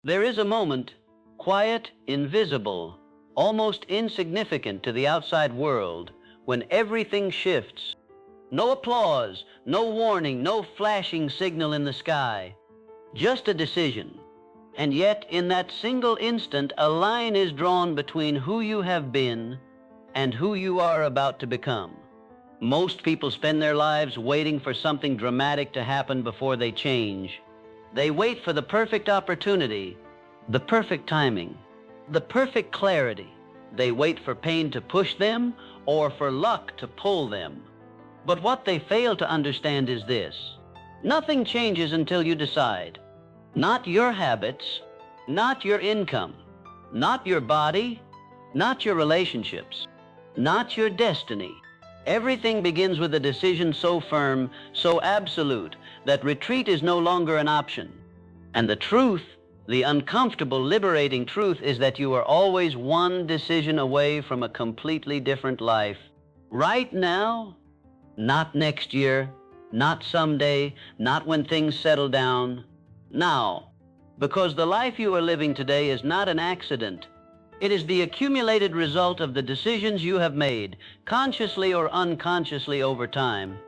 There is a moment, quiet, invisible, almost insignificant to the outside world, when everything shifts. No applause, no warning, no flashing signal in the sky, just a decision. And yet, in that single instant, a line is drawn between who you have been and who you are about to become. Most people spend their lives waiting for something dramatic to happen before they change. They wait for the perfect opportunity, the perfect timing, the perfect clarity. They wait for pain to push them or for luck to pull them. But what they fail to understand is this: nothing changes until you decide. Not your habits, not your income, not your body, not your relationships, not your destiny. Everything begins with a decision so firm, so absolute, that retreat is no longer an option. And the truth, the uncomfortable, liberating truth, is that you are always one decision away from a completely different life. Right now, not next year, not someday, not when things settle down. Now, because the life you are living today is not an accident. It is the accumulated result of the decisions you have made, consciously or unconsciously over time.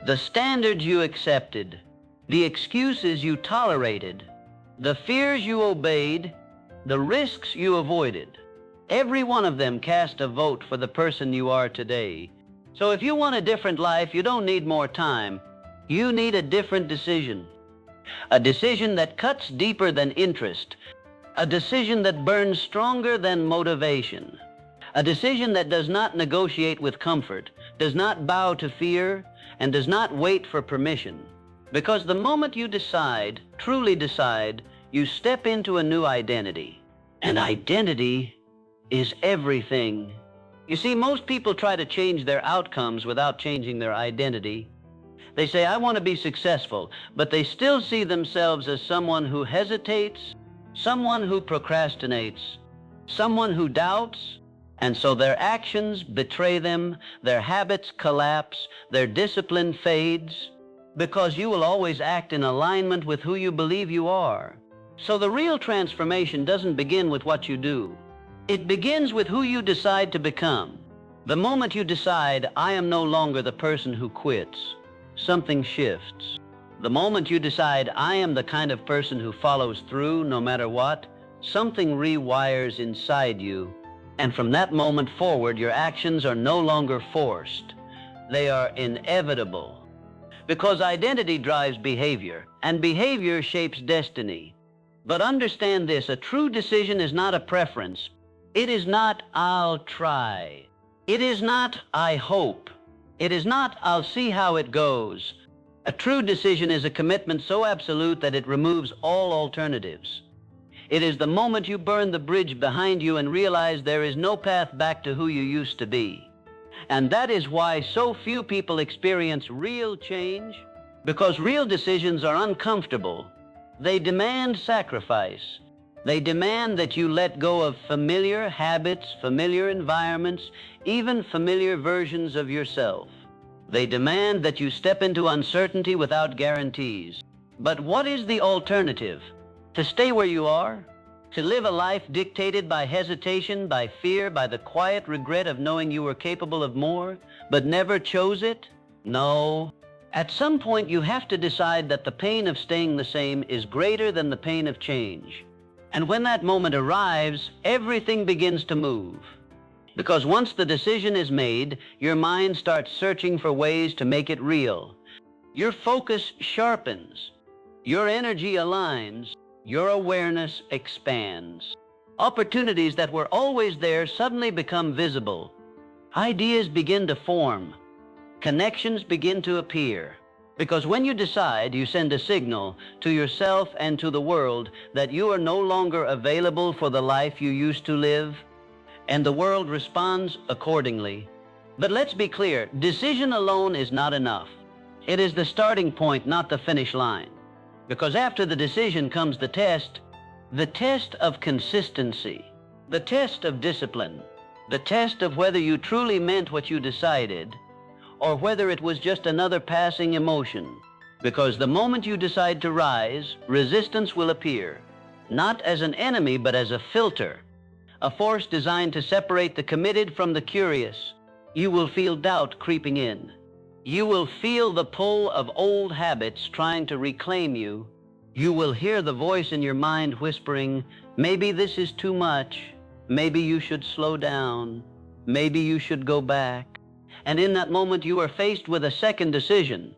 The standards you accepted, the excuses you tolerated, the fears you obeyed, the risks you avoided. Every one of them cast a vote for the person you are today. So if you want a different life, you don't need more time. You need a different decision. A decision that cuts deeper than interest. A decision that burns stronger than motivation. A decision that does not negotiate with comfort, does not bow to fear, and does not wait for permission. Because the moment you decide, truly decide, you step into a new identity. And identity is everything. You see, most people try to change their outcomes without changing their identity. They say, I want to be successful, but they still see themselves as someone who hesitates, someone who procrastinates, someone who doubts, and so their actions betray them, their habits collapse, their discipline fades, because you will always act in alignment with who you believe you are. So the real transformation doesn't begin with what you do. It begins with who you decide to become. The moment you decide, I am no longer the person who quits, something shifts. The moment you decide, I am the kind of person who follows through no matter what, something rewires inside you. And from that moment forward, your actions are no longer forced. They are inevitable. Because identity drives behavior, and behavior shapes destiny. But understand this, a true decision is not a preference. It is not, I'll try. It is not, I hope. It is not, I'll see how it goes. A true decision is a commitment so absolute that it removes all alternatives. It is the moment you burn the bridge behind you and realize there is no path back to who you used to be. And that is why so few people experience real change, because real decisions are uncomfortable. They demand sacrifice. They demand that you let go of familiar habits, familiar environments, even familiar versions of yourself. They demand that you step into uncertainty without guarantees. But what is the alternative? To stay where you are? To live a life dictated by hesitation, by fear, by the quiet regret of knowing you were capable of more, but never chose it? No. At some point, you have to decide that the pain of staying the same is greater than the pain of change. And when that moment arrives, everything begins to move. Because once the decision is made, your mind starts searching for ways to make it real. Your focus sharpens. Your energy aligns. Your awareness expands. Opportunities that were always there suddenly become visible. Ideas begin to form. Connections begin to appear. Because when you decide, you send a signal to yourself and to the world that you are no longer available for the life you used to live, and the world responds accordingly. But let's be clear, decision alone is not enough. It is the starting point, not the finish line. Because after the decision comes the test of consistency, the test of discipline, the test of whether you truly meant what you decided, or whether it was just another passing emotion. Because the moment you decide to rise, resistance will appear. not as an enemy, but as a filter, a force designed to separate the committed from the curious. You will feel doubt creeping in. You will feel the pull of old habits trying to reclaim you. You will hear the voice in your mind whispering, maybe this is too much. Maybe you should slow down. Maybe you should go back. And in that moment, you are faced with a second decision.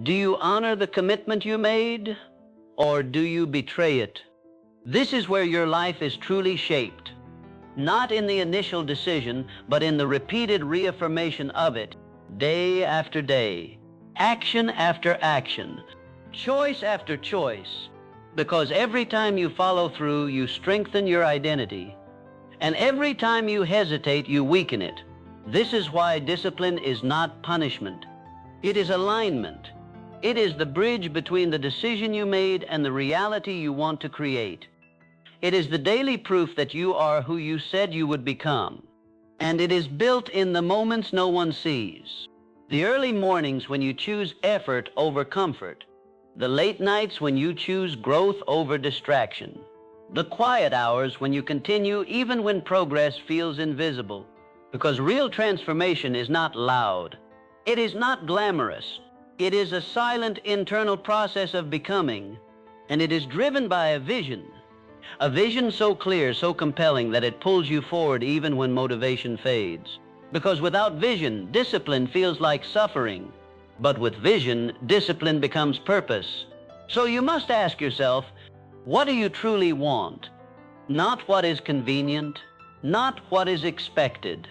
Do you honor the commitment you made, or do you betray it? This is where your life is truly shaped, not in the initial decision, but in the repeated reaffirmation of it, day after day, action after action, choice after choice, because every time you follow through, you strengthen your identity, and every time you hesitate, you weaken it. This is why discipline is not punishment. It is alignment. It is the bridge between the decision you made and the reality you want to create. It is the daily proof that you are who you said you would become. And it is built in the moments no one sees. The early mornings when you choose effort over comfort. The late nights when you choose growth over distraction. The quiet hours when you continue even when progress feels invisible. Because real transformation is not loud. It is not glamorous. It is a silent internal process of becoming, and it is driven by a vision so clear, so compelling that it pulls you forward even when motivation fades. Because without vision, discipline feels like suffering, but with vision, discipline becomes purpose. So you must ask yourself, what do you truly want? Not what is convenient, not what is expected,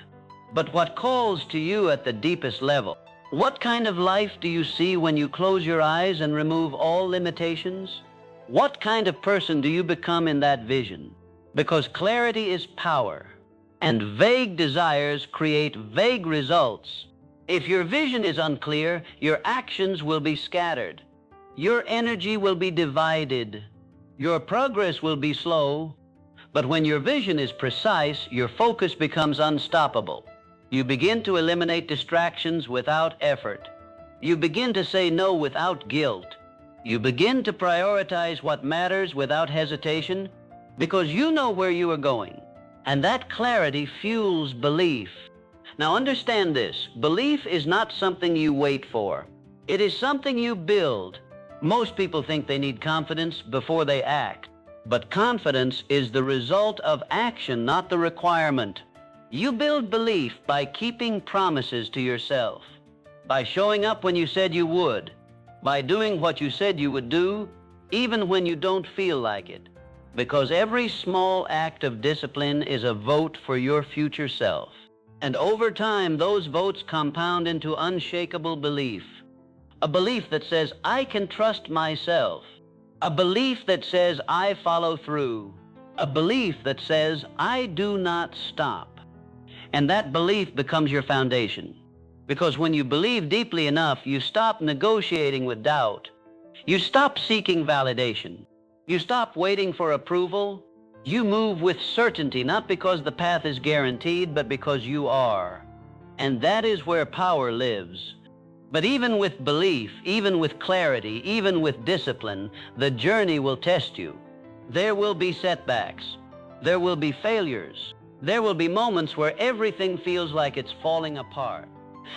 but what calls to you at the deepest level. What kind of life do you see when you close your eyes and remove all limitations? What kind of person do you become in that vision? Because clarity is power, and vague desires create vague results. If your vision is unclear, your actions will be scattered. Your energy will be divided. Your progress will be slow. But when your vision is precise, your focus becomes unstoppable. You begin to eliminate distractions without effort. You begin to say no without guilt. You begin to prioritize what matters without hesitation because you know where you are going. And that clarity fuels belief. Now understand this, belief is not something you wait for. It is something you build. Most people think they need confidence before they act. But confidence is the result of action, not the requirement. You build belief by keeping promises to yourself, by showing up when you said you would, by doing what you said you would do, even when you don't feel like it. Because every small act of discipline is a vote for your future self. And over time, those votes compound into unshakable belief. A belief that says, I can trust myself. A belief that says, I follow through. A belief that says, I do not stop. And that belief becomes your foundation. Because when you believe deeply enough, you stop negotiating with doubt. You stop seeking validation. You stop waiting for approval. You move with certainty, not because the path is guaranteed, but because you are. And that is where power lives. But even with belief, even with clarity, even with discipline, the journey will test you. There will be setbacks. There will be failures. There will be moments where everything feels like it's falling apart.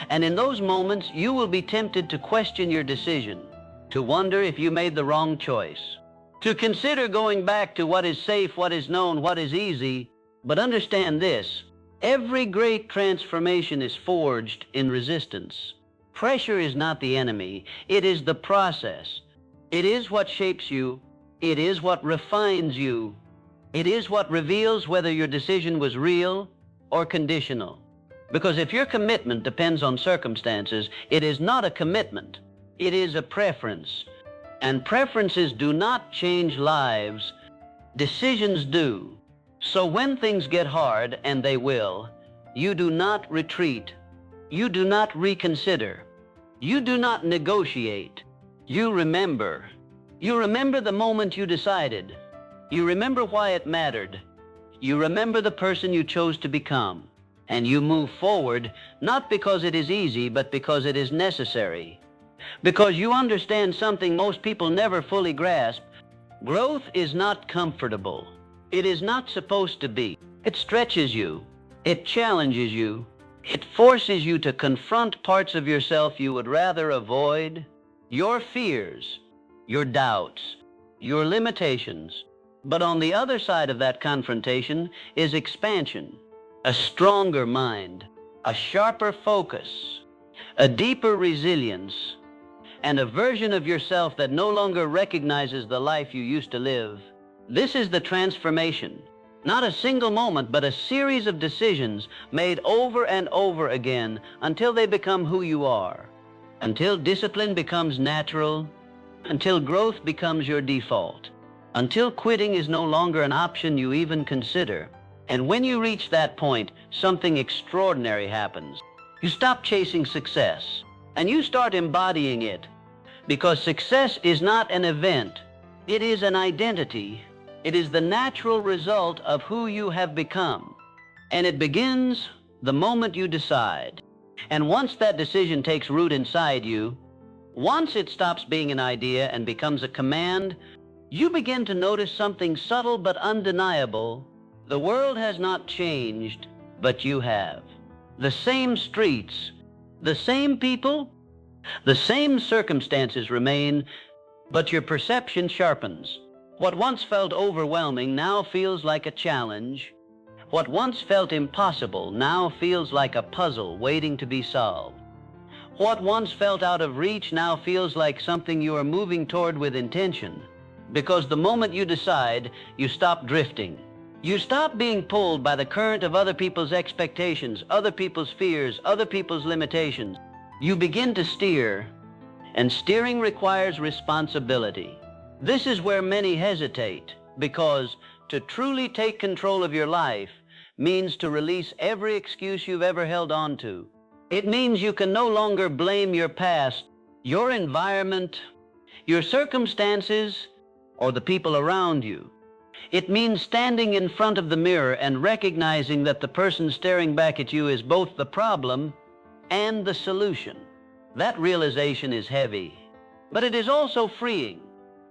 And in those moments, you will be tempted to question your decision, to wonder if you made the wrong choice, to consider going back to what is safe, what is known, what is easy. But understand this, every great transformation is forged in resistance. Pressure is not the enemy, it is the process. It is what shapes you, it is what refines you. It is what reveals whether your decision was real or conditional. Because if your commitment depends on circumstances, it is not a commitment. It is a preference. And preferences do not change lives. Decisions do. So when things get hard, and they will, you do not retreat. You do not reconsider. You do not negotiate. You remember. You remember the moment you decided. You remember why it mattered. You remember the person you chose to become. And you move forward, not because it is easy, but because it is necessary. Because you understand something most people never fully grasp. Growth is not comfortable. It is not supposed to be. It stretches you. It challenges you. It forces you to confront parts of yourself you would rather avoid. Your fears, your doubts, your limitations. But on the other side of that confrontation is expansion, a stronger mind, a sharper focus, a deeper resilience, and a version of yourself that no longer recognizes the life you used to live. This is the transformation. Not a single moment, but a series of decisions made over and over again until they become who you are, until discipline becomes natural, until growth becomes your default, until quitting is no longer an option you even consider. And when you reach that point, something extraordinary happens. You stop chasing success, and you start embodying it, because success is not an event. It is an identity. It is the natural result of who you have become. And it begins the moment you decide. And once that decision takes root inside you, once it stops being an idea and becomes a command, you begin to notice something subtle but undeniable. The world has not changed, but you have. The same streets, the same people, the same circumstances remain, but your perception sharpens. What once felt overwhelming now feels like a challenge. What once felt impossible now feels like a puzzle waiting to be solved. What once felt out of reach now feels like something you are moving toward with intention. Because the moment you decide, you stop drifting. You stop being pulled by the current of other people's expectations, other people's fears, other people's limitations. You begin to steer, and steering requires responsibility. This is where many hesitate, because to truly take control of your life means to release every excuse you've ever held on to. It means you can no longer blame your past, your environment, your circumstances, or the people around you. It means standing in front of the mirror and recognizing that the person staring back at you is both the problem and the solution. That realization is heavy, but it is also freeing.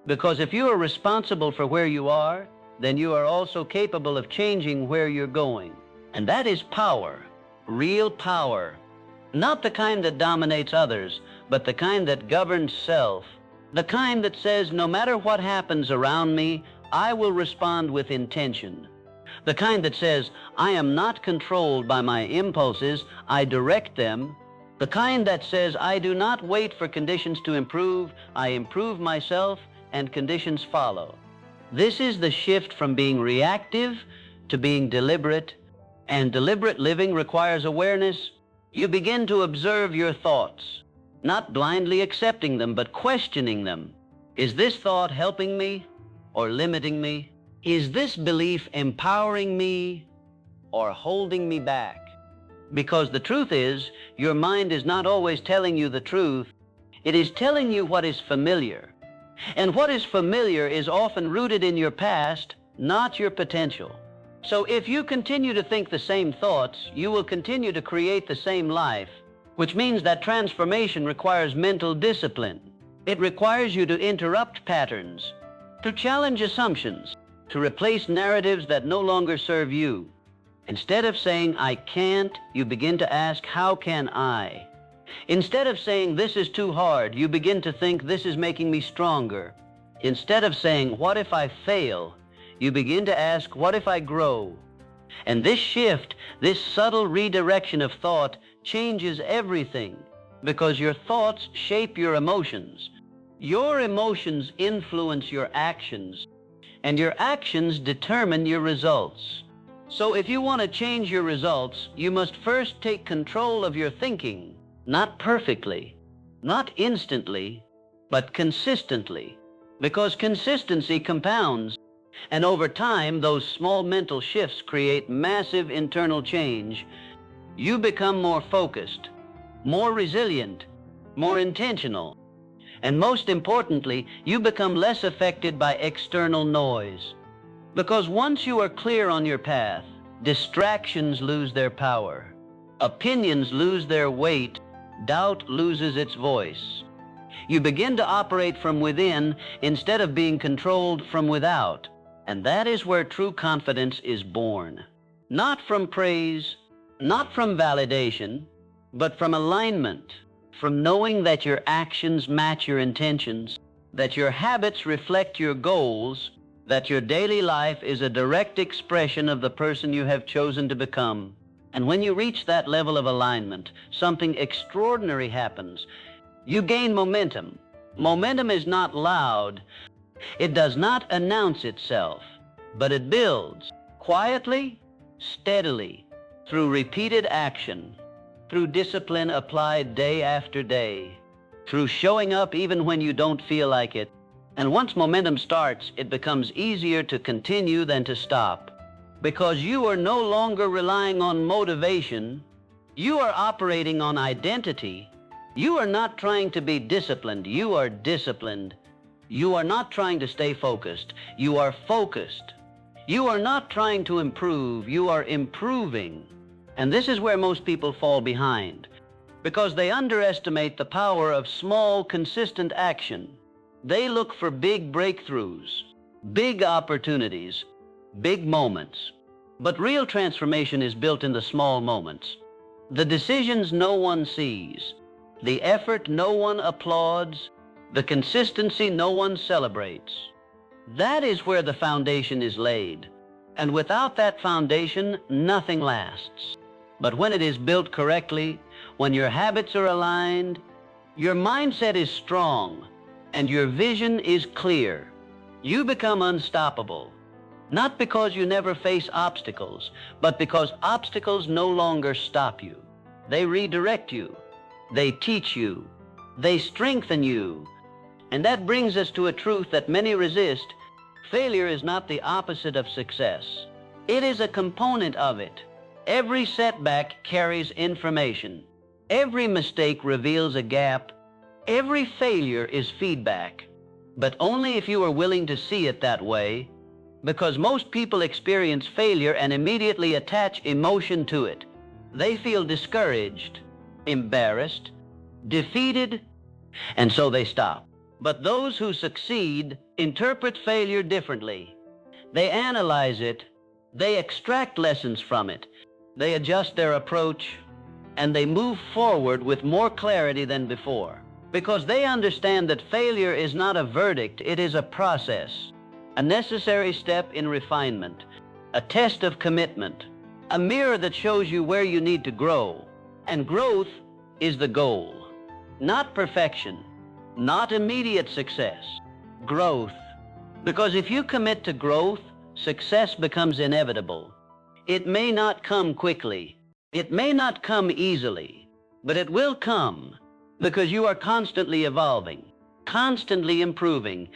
Because if you are responsible for where you are, then you are also capable of changing where you're going. And that is power, real power. Not the kind that dominates others, but the kind that governs self. The kind that says, no matter what happens around me, I will respond with intention. The kind that says, I am not controlled by my impulses, I direct them. The kind that says, I do not wait for conditions to improve, I improve myself, and conditions follow. This is the shift from being reactive to being deliberate, and deliberate living requires awareness. You begin to observe your thoughts, not blindly accepting them, but questioning them. Is this thought helping me or limiting me? Is this belief empowering me or holding me back? Because the truth is, your mind is not always telling you the truth. It is telling you what is familiar. And what is familiar is often rooted in your past, not your potential. So if you continue to think the same thoughts, you will continue to create the same life, which means that transformation requires mental discipline. It requires you to interrupt patterns, to challenge assumptions, to replace narratives that no longer serve you. Instead of saying, I can't, you begin to ask, how can I? Instead of saying, this is too hard, you begin to think, this is making me stronger. Instead of saying, what if I fail, you begin to ask, what if I grow? And this shift, this subtle redirection of thought, changes everything, because your thoughts shape your emotions. Your emotions influence your actions, and your actions determine your results. So if you want to change your results, you must first take control of your thinking. Not perfectly, not instantly, but consistently. Because consistency compounds, and over time, those small mental shifts create massive internal change. You become more focused, more resilient, more intentional, and most importantly, you become less affected by external noise. Because once you are clear on your path, distractions lose their power, opinions lose their weight, doubt loses its voice. You begin to operate from within instead of being controlled from without. And that is where true confidence is born. Not from praise, not from validation, but from alignment, from knowing that your actions match your intentions, that your habits reflect your goals, that your daily life is a direct expression of the person you have chosen to become. And when you reach that level of alignment, something extraordinary happens. You gain momentum. Momentum is not loud. It does not announce itself, but it builds quietly, steadily, through repeated action, through discipline applied day after day, through showing up even when you don't feel like it. And once momentum starts, it becomes easier to continue than to stop, because you are no longer relying on motivation. You are operating on identity. You are not trying to be disciplined. You are disciplined. You are not trying to stay focused. You are focused. You are not trying to improve. You are improving. And this is where most people fall behind, because they underestimate the power of small, consistent action. They look for big breakthroughs, big opportunities, big moments. But real transformation is built in the small moments. The decisions no one sees, the effort no one applauds, the consistency no one celebrates. That is where the foundation is laid. And without that foundation, nothing lasts. But when it is built correctly, when your habits are aligned, your mindset is strong, and your vision is clear, you become unstoppable. Not because you never face obstacles, but because obstacles no longer stop you. They redirect you. They teach you. They strengthen you. And that brings us to a truth that many resist. Failure is not the opposite of success. It is a component of it. Every setback carries information. Every mistake reveals a gap. Every failure is feedback. But only if you are willing to see it that way, because most people experience failure and immediately attach emotion to it. They feel discouraged, embarrassed, defeated, and so they stop. But those who succeed interpret failure differently. They analyze it, they extract lessons from it, they adjust their approach, and they move forward with more clarity than before. Because they understand that failure is not a verdict, it is a process, a necessary step in refinement, a test of commitment, a mirror that shows you where you need to grow. And growth is the goal. Not perfection, not immediate success, growth. Because if you commit to growth, success becomes inevitable. It may not come quickly, it may not come easily, but it will come, because you are constantly evolving, constantly improving,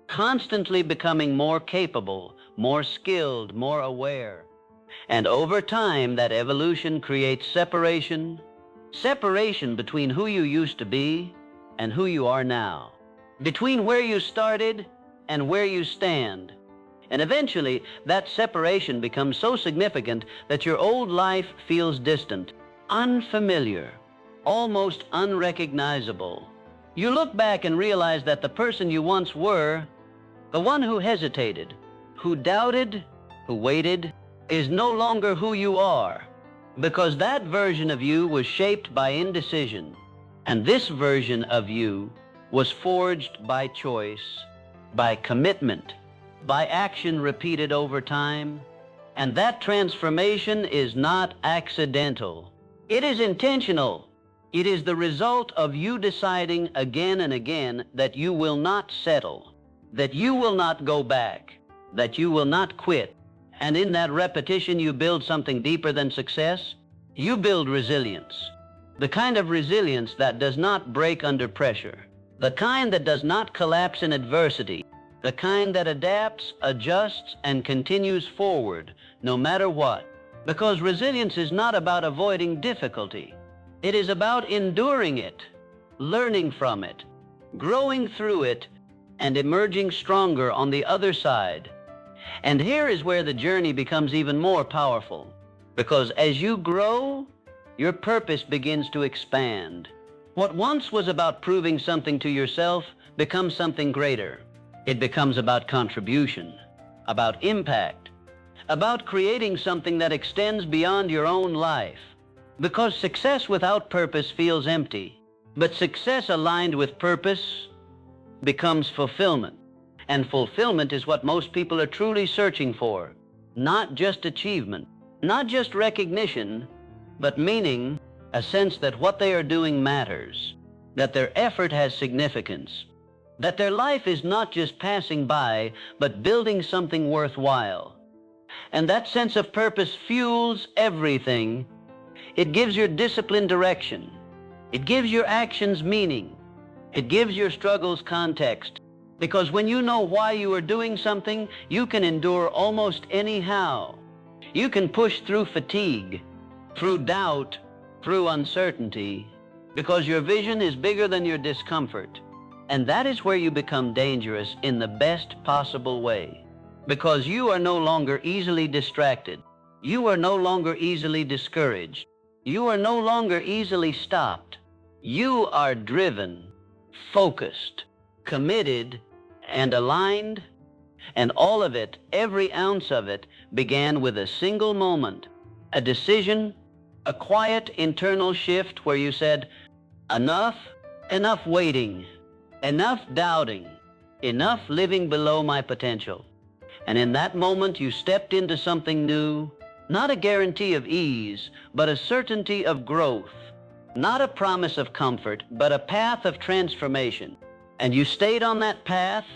constantly becoming more capable, more skilled, more aware. And over time, that evolution creates separation between who you used to be and who you are now, between where you started and where you stand. And eventually, that separation becomes so significant that your old life feels distant, unfamiliar, almost unrecognizable. You look back and realize that the person you once were, the one who hesitated, who doubted, who waited, is no longer who you are, because that version of you was shaped by indecision. And this version of you was forged by choice, by commitment, by action repeated over time. And that transformation is not accidental. It is intentional. It is the result of you deciding again and again that you will not settle, that you will not go back, that you will not quit. And in that repetition, you build something deeper than success. You build resilience. The kind of resilience that does not break under pressure. The kind that does not collapse in adversity. The kind that adapts, adjusts, and continues forward, no matter what. Because resilience is not about avoiding difficulty. It is about enduring it, learning from it, growing through it, and emerging stronger on the other side. And here is where the journey becomes even more powerful. Because as you grow, your purpose begins to expand. What once was about proving something to yourself becomes something greater. It becomes about contribution, about impact, about creating something that extends beyond your own life. Because success without purpose feels empty, but success aligned with purpose becomes fulfillment. And fulfillment is what most people are truly searching for. Not just achievement, not just recognition, but meaning, a sense that what they are doing matters, that their effort has significance, that their life is not just passing by, but building something worthwhile. And that sense of purpose fuels everything. It gives your discipline direction. It gives your actions meaning. It gives your struggles context. Because when you know why you are doing something, you can endure almost anyhow. You can push through fatigue, through doubt, through uncertainty, because your vision is bigger than your discomfort. And that is where you become dangerous in the best possible way. Because you are no longer easily distracted. You are no longer easily discouraged. You are no longer easily stopped. You are driven, focused, committed, and aligned. And all of it, every ounce of it, began with a single moment, a decision, a quiet internal shift where you said, enough waiting, enough doubting, enough living below my potential. And in that moment you stepped into something new, not a guarantee of ease, but a certainty of growth, not a promise of comfort, but a path of transformation. And you stayed on that path,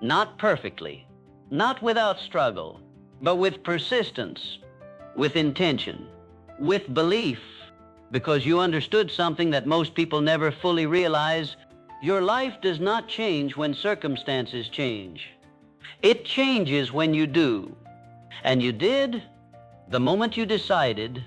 not perfectly, not without struggle, but with persistence, with intention, with belief, because you understood something that most people never fully realize. Your life does not change when circumstances change. It changes when you do. And you did the moment you decided